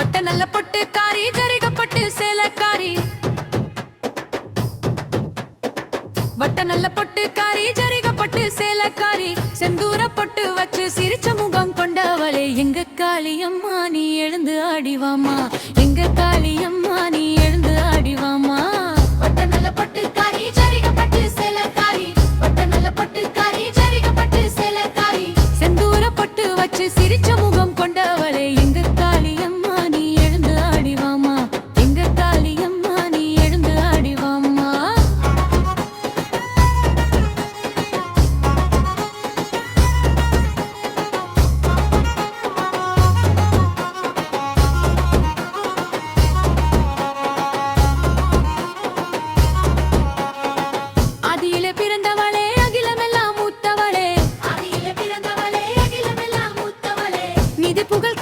வட்ட நல்ல பொட்டு காரி ஜரிகப்பட்டு சேலக்காரி வட்ட நல்ல பொட்டு காரி ஜரிகப்பட்டு சேலக்காரி செந்தூர பொட்டு வச்சு சிரிச்ச முகம் கொண்டவளே எங்க காளியம்மா நீ எழுந்து ஆடிவாமா எங்க காளியம்மா நீ எழுந்து ஆடிவாமா வட்ட நல்ல பொட்டு காரி ஜரிகப்பட்டு சேலக்காரி வட்ட நல்ல பொட்டு காரி ஜரிகப்பட்டு சேலக்காரி செந்தூர பொட்டு வச்சு சிரிச்ச முகம் கொண்டவளே எங்க காளியம்மா நீ எழுந்து ஆடிவாமா எங்க காளியம்மா நீ எழுந்து ஆடிவாமா ஆதியிலே பிறந்தவளே அகிலமெல்லாம் மூத்தவளே ஆதியிலே பிறந்தவளே அகிலமெல்லாம் மூத்தவளே நீதி புகழ்